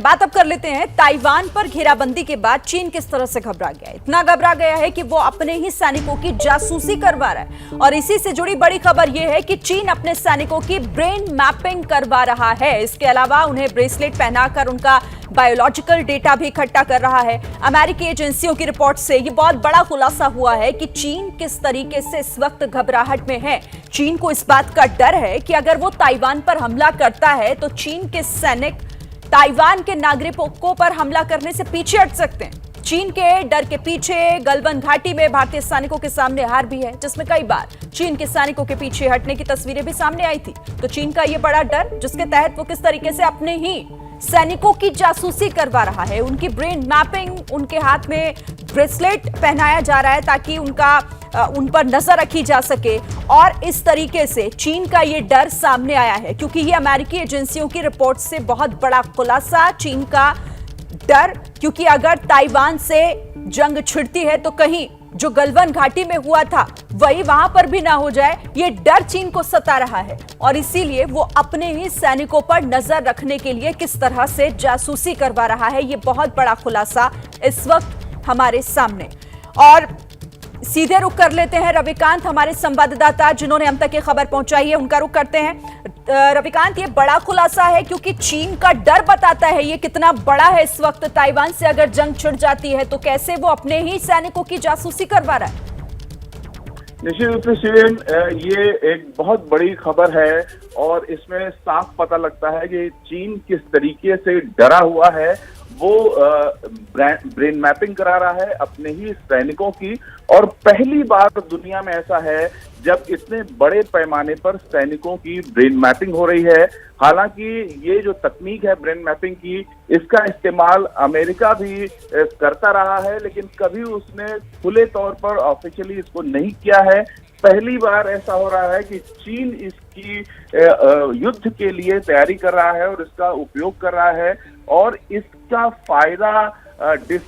बात अब कर लेते हैं ताइवान पर घेराबंदी के बाद चीन किस तरह से घबरा गया है। इतना घबरा गया है कि वो अपने ही सैनिकों की जासूसी करवा रहा है। और इसी से जुड़ी बड़ी खबर यह है कि चीन अपने सैनिकों की ब्रेन मैपिंग करवा रहा है। इसके अलावा उन्हें ब्रेसलेट पहनाकर उनका बायोलॉजिकल डेटा भी इकट्ठा कर रहा है। अमेरिकी एजेंसियों की रिपोर्ट से यह बहुत बड़ा खुलासा हुआ है कि चीन किस तरीके से इस वक्त घबराहट में है। चीन को इस बात का डर है कि अगर वो ताइवान पर हमला करता है तो चीन के सैनिक ताइवान के नागरिकों पर हमला करने से पीछे हट सकते हैं। चीन के डर के पीछे गलवान घाटी में भारतीय सैनिकों के सामने हार भी है, जिसमें कई बार चीन के सैनिकों के पीछे हटने की तस्वीरें भी सामने आई थी। तो चीन का यह बड़ा डर, जिसके तहत वो किस तरीके से अपने ही सैनिकों की जासूसी करवा रहा है। उनकी ब्रेन मैपिंग, उनके हाथ में ब्रेसलेट पहनाया जा रहा है ताकि उन पर नजर रखी जा सके। और इस तरीके से चीन का ये डर सामने आया है, क्योंकि ये अमेरिकी एजेंसियों की रिपोर्ट से बहुत बड़ा खुलासा। चीन का डर, क्योंकि अगर ताइवान से जंग छिड़ती है तो कहीं जो गलवान घाटी में हुआ था वही वहां पर भी ना हो जाए, ये डर चीन को सता रहा है। और इसीलिए वो अपने ही सैनिकों पर नजर रखने के लिए किस तरह से जासूसी करवा रहा है, ये बहुत बड़ा खुलासा इस वक्त हमारे सामने। और सीधे रुख कर लेते हैं रविकांत, हमारे संवाददाता जिन्होंने हम तक ये खबर पहुंचाई है, उनका रुख करते हैं। रविकांत, ये बड़ा खुलासा है क्योंकि चीन का डर बताता है ये कितना बड़ा है इस वक्त। ताइवान से अगर जंग छिड़ जाती है तो कैसे वो अपने ही सैनिकों की जासूसी करवा रहा है। निश्चित रूप से शिवेन, ये एक बहुत बड़ी खबर है और इसमें साफ पता लगता है कि चीन किस तरीके से डरा हुआ है। वो ब्रेन मैपिंग करा रहा है अपने ही सैनिकों की, और पहली बार दुनिया में ऐसा है जब इतने बड़े पैमाने पर सैनिकों की ब्रेन मैपिंग हो रही है। हालांकि ये जो तकनीक है ब्रेन मैपिंग की, इसका इस्तेमाल अमेरिका भी करता रहा है, लेकिन कभी उसने खुले तौर पर ऑफिशियली इसको नहीं किया है। पहली बार ऐसा हो रहा है कि चीन इसकी युद्ध के लिए तैयारी कर रहा है और इसका उपयोग कर रहा है, और इसका फायदा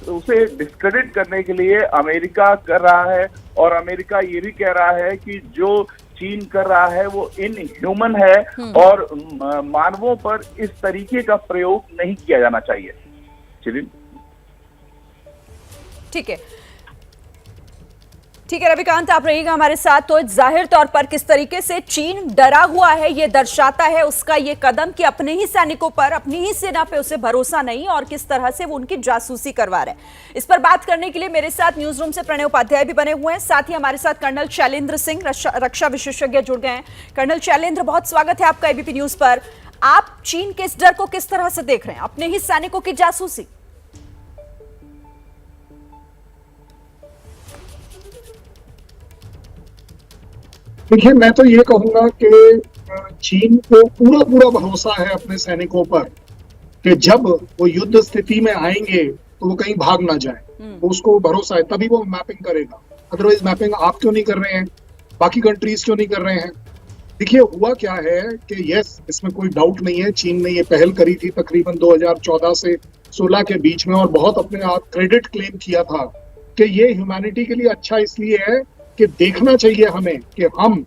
उसे डिस्क्रेडिट करने के लिए अमेरिका कर रहा है। और अमेरिका ये भी कह रहा है कि जो चीन कर रहा है वो इनह्यूमन है और मानवों पर इस तरीके का प्रयोग नहीं किया जाना चाहिए। चलिए, ठीक है रविकांत, आप रहिएगा हमारे साथ। तो जाहिर तौर पर किस तरीके से चीन डरा हुआ है ये दर्शाता है उसका ये कदम कि अपने ही सैनिकों पर, अपनी ही सेना पे उसे भरोसा नहीं, और किस तरह से वो उनकी जासूसी करवा रहे हैं। इस पर बात करने के लिए मेरे साथ न्यूज रूम से प्रणय उपाध्याय भी बने हुए हैं, साथ ही हमारे साथ कर्नल शैलेंद्र सिंह, रक्षा विशेषज्ञ, जुड़ गए हैं। कर्नल शैलेंद्र, बहुत स्वागत है आपका एबीपी न्यूज पर। आप चीन के इस डर को किस तरह से देख रहे हैं, अपने ही सैनिकों की जासूसी? देखिए, मैं तो ये कहूंगा कि चीन को पूरा भरोसा है अपने सैनिकों पर कि जब वो युद्ध स्थिति में आएंगे तो वो कहीं भाग ना जाए। तो उसको भरोसा है, तभी वो मैपिंग करेगा। अदरवाइज मैपिंग आप क्यों नहीं कर रहे हैं, बाकी कंट्रीज क्यों नहीं कर रहे हैं? देखिए, हुआ क्या है कि यस, इसमें कोई डाउट नहीं है, चीन ने ये पहल करी थी तकरीबन 2014 से 16 के बीच में, और बहुत अपने आप क्रेडिट क्लेम किया था कि ये ह्यूमैनिटी के लिए अच्छा इसलिए है कि देखना चाहिए हमें कि हम,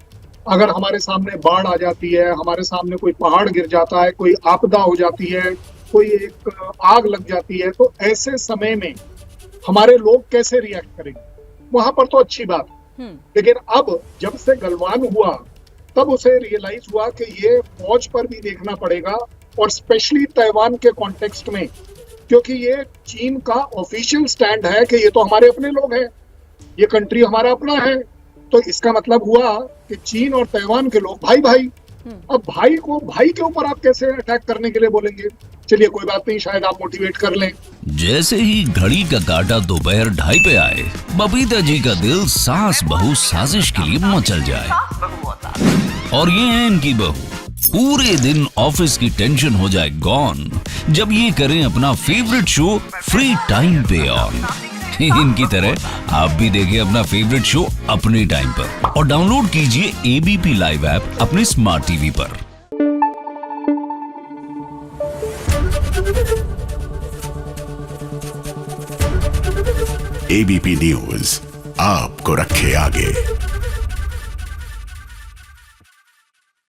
अगर हमारे सामने बाढ़ आ जाती है, हमारे सामने कोई पहाड़ गिर जाता है, कोई आपदा हो जाती है, कोई एक आग लग जाती है, तो ऐसे समय में हमारे लोग कैसे रिएक्ट करेंगे। वहां पर तो अच्छी बात, लेकिन अब जब से गलवान हुआ तब उसे रियलाइज हुआ कि ये फौज पर भी देखना पड़ेगा, और स्पेशली ताइवान के कॉन्टेक्स्ट में, क्योंकि ये चीन का ऑफिशियल स्टैंड है कि ये तो हमारे अपने लोग हैं, ये कंट्री हमारा अपना है। तो इसका मतलब हुआ कि चीन और ताइवान के लोग भाई भाई। अब भाई को भाई के ऊपर आप कैसे अटैक करने के लिए बोलेंगे? चलिए, कोई बात नहीं, शायद आप मोटिवेट कर लें। जैसे ही घड़ी का काटा दोपहर 2:30 पे आए, बबीता जी का दिल सास बहू साजिश के लिए मचल जाए। और ये है इनकी बहू, पूरे दिन ऑफिस की टेंशन हो जाए गॉन जब ये करें अपना फेवरेट शो फ्री टाइम पे ऑन। इनकी तरह आप भी देखिए अपना फेवरेट शो अपने टाइम पर, और डाउनलोड कीजिए एबीपी लाइव ऐप अपने स्मार्ट टीवी पर। एबीपी न्यूज आपको रखे आगे।